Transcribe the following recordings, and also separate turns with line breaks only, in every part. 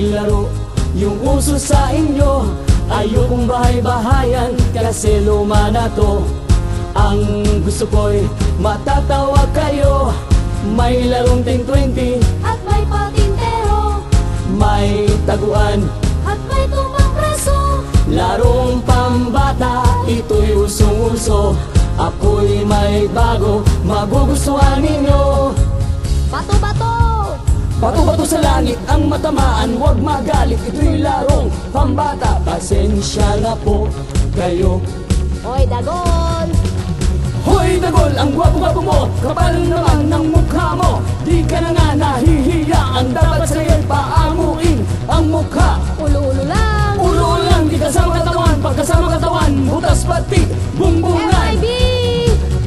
may laro yung uso sa inyo. Ayokong bahay-bahayan kasi luma na to. Ang gusto ko'y matatawa kayo. May larong 10-20
at may patintero,
may taguan
at may tumbang preso.
larong pambata, ito'y usong-uso. Ako'y may bago, magugustuhan ninyo.
Bato-bato,
Bato-bato sa langit ang matamaan, huwag magalit. Ito'y larong pambata, pasensya na po kayo.
oy dagol,
Hoy dagol, ang gwapo-gwapo mo, kapal naman ng mukha mo. Di ka na nga nahihiya, ang dapat sa'yo'y paamuin ang mukha.
ulo-ulo lang.
Ulo lang, di kasama katawan, pagkasama katawan, butas pati, bumbungan.
MIB,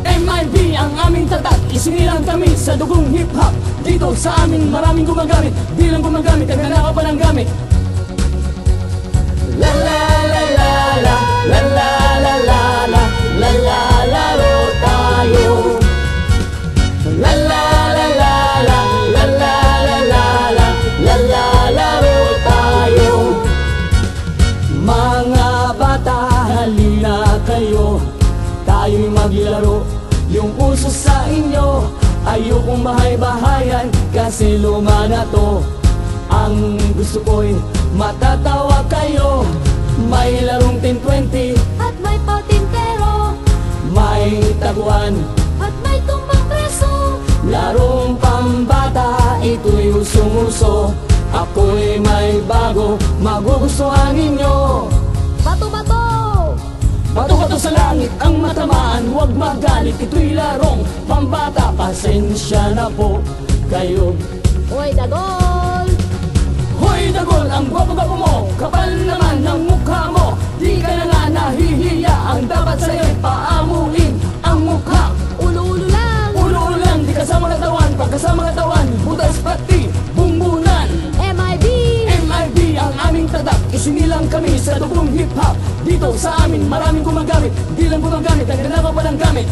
MIB ang aming tatak, isinilang kami sa dugong hip-hop. Dito sa amin maraming gumagamit, di lang gumagamit, nagnanakaw pa ng gamit. La la la la la, la la la la la, la la laro tayo. La la la la la, la la la la la, la la laro tayo. Mga bata, halina kayo, tayo'y maglaro yung uso sa inyo. Ayokong bahay-bahayan kasi luma na to. Ang gusto ko'y matatawa kayo. May larong 10-20
at may patintero,
may taguan,
at may tumbang preso.
larong pambata, ito'y usong-uso. Ako'y may bago, magugustuhan ninyo.
Bato-bato,
Bato-bato sa langit ang matamaan, huwag magalit. Ito'y larong pambata, pasensya na po kayo.
oy dagol,
Hoy dagol, ang gwapo-gwapo mo, kapal naman ng mukha mo. Di ka na nga nahihiya, ang dapat sa'yo'y paamuin ang mukha.
ulo-ulo lang.
Ulo lang, di kasama katawan, pagkasama katawan, butas pati, bumbunan.
MIB,
MIB ang aming tatak, isinilang kami sa dugong hip-hop. Dito sa amin maraming gumagamit, di lang gumagamit, nagnanakaw pa ng gamit.